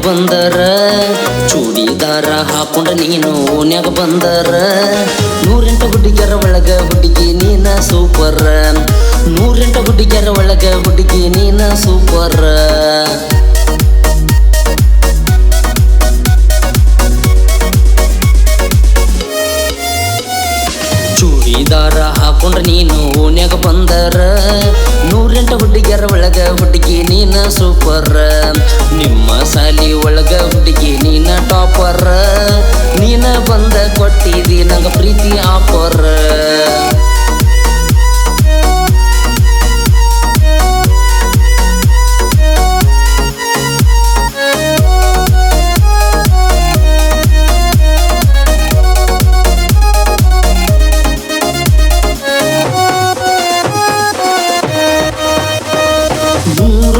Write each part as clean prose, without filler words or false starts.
ಬಂದರ ಚೂಡಿದಾರ ಹಾಕೊಂಡ ನೀನು ಓನ್ಯಾಗ ಬಂದರ 108 ಹುಡುಗಿಯರ ಒಳಗ ಹುಡುಗಿ ನೀನ ಸೂಪರ್ 108 ಹುಡುಗಿಯರ ಒಳಗ ಹುಡುಗಿ ನೀನ ಸೂಪರ್ ಚೂಡಿದಾರ ಹಾಕೊಂಡ್ರ ನೀನು ಓನ್ಯಾಗ ಬಂದರ 108 ಹುಡುಗಿಯರ ಒಳಗ ಹುಡುಗಿ ನೀನ ಸೂಪರ್ ನಿಮ್ಮ ಸಾಲಿ ಒಳಗ ಹುಡುಗಿ ನೀನ ಟಾಪರ್ ನೀನ ಬಂದ ಕೊಟ್ಟಿದಿ ನಂಗ ಪ್ರೀತಿ ಆಫರ್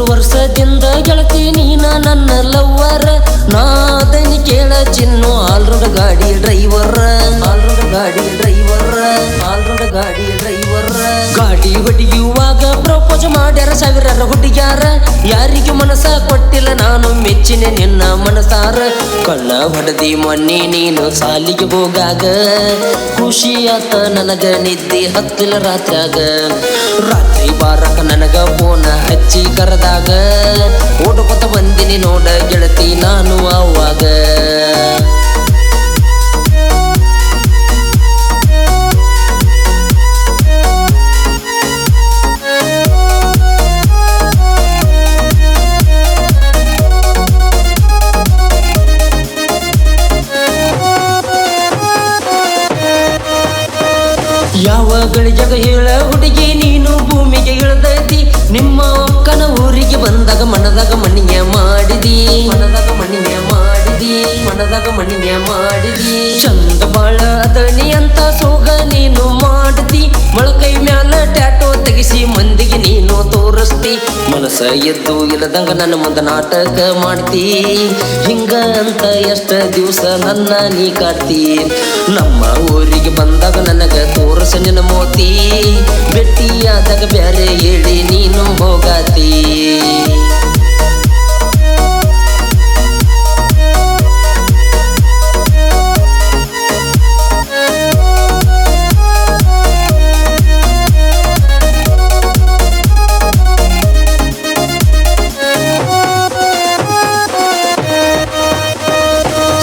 ವರ್ಷದಿಂದ ಗೆಳತಿ ನೀನ ನನ್ನ ಲವ್ವರ್ ನಾದನಿ ಕೇಳ ಚಿನ್ನು ಆಲ್ರೋಡ್ ಗಾಡಿ ಡ್ರೈವರ್ ಗಾಡಿ ಹೊಡಿಯುವಾಗ ಪ್ರಪೋಸ್ ಮಾಡ್ಯಾರ ಸಾವಿರಾರ ಹುಡುಗ್ಯಾರ ಯಾರಿಗೆ ಮನಸ ಕೊಟ್ಟಿಲ್ಲ ನಾನು ಮೆಚ್ಚಿನ ನಿನ್ನ ಮನಸಾರ ಕಣ್ಣ ಹೊಡೆದಿ ಮೊನ್ನೆ ನೀನು ಸಾಲಿಗೆ ಹೋಗಾಗ ಖುಷಿ ಆತ ನನಗ ನಿದ್ದೆ ಹತ್ತಿಲ್ಲ ರಾತ್ರ್ಯಾಗ ರಾತ್ರಿ ಬಾರಕ ನನಗ ಫೋನ ಹಚ್ಚಿ ಕರೆದಾಗ ಓಡ್ಕೊತ ಬಂದಿನಿ ನೋಡ ಗೆಳತಿ ನಾನು ಅವಾಗ ಯಾವ ಗಳಿಗೆಗ ಹೇಳ ಹುಡುಗಿ ನೀನು ಭೂಮಿಗೆ ಇಳಿದೈತಿ ನಿಮ್ಮ ಅಕ್ಕನ ಊರಿಗೆ ಬಂದಾಗ ಮನದಾಗ ಮಣ್ಣಿಗೆ ಮಾಡಿದಿ ಚಂದ ಬಾಳ ಅದಣಿ ಅಂತ ಸೋಗ ನೀನು ಮಾಡದಿ ಮೊಳಕೈ ಮ್ಯಾಲ ಟ್ಯಾಟೋ ತೆಗಿಸಿ ಮಂದಿಗೆ ನೀನು ತೋರಿಸ್ತಿ ಮನಸ ಎದ್ದು ಇಲ್ಲದಂಗ ನನ್ನ ಮುಂದ ನಾಟಕ ಮಾಡ್ತಿ ಹಿಂಗ ಅಂತ ಎಷ್ಟ ದಿವಸ ನನ್ನ ನೀ ಕಾಡ್ತಿ ನಮ್ಮ ಊರಿಗೆ ಬಂದಾಗ ನನಗ ತೋರಸ ನಿನ್ನ ಮೋತಿ ಭೇಟಿಯಾದಾಗ ಬ್ಯಾರೆ ಹೇಳಿ ನೀನು ಹೋಗಾತಿ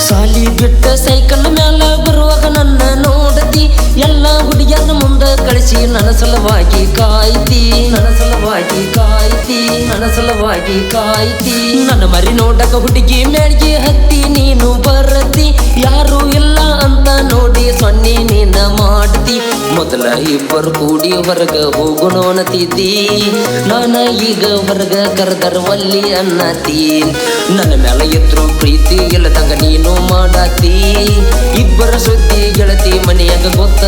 ಸಾಲಿ ಬಿಟ್ಟ ಸೈಕಲ್ ಮ್ಯಾಲ ಬರುವಾಗ ನನ್ನ ನೋಡತಿ ಎಲ್ಲ ಹುಡುಗಿಯರ ಮುಂದ ಕಳಿಸಿ ನನ್ನ ಸಲುವಾಗಿ ಕಾಯ್ತಿ ನನ್ನ ಮರಿ ನೋಡಕ ಹುಡುಗಿ ಮ್ಯಾಳ್ಗಿ ಹತ್ತಿ ನೀನು ಬರತಿ ಯಾರು ಇಲ್ಲ ಅಂತ ನೋಡಿ ಸೊನ್ನೆ ನೀನ ಮಾಡ್ತಿ ಮೊದಲ ಇಬ್ಬರು ಕೂಡಿ ಹೊರಗ ಹೋಗೋಣ ಅನ್ನತಿದ್ದಿ ನಾನ ಈಗ ಹೊರಗ ಕರೆದರ ಒಲ್ಲಿ ಅನ್ನತಿ ನನ್ನ ಮ್ಯಾಲ ಎದ್ರು ಪ್ರೀತಿ ಇಲ್ಲದಂಗ ನೀನು ಮಾಡತಿ ಇಬ್ಬರ ಸುದ್ದಿ ಗೆಳತಿ ಮನೆಯಾಗ ಗೊತ್ತ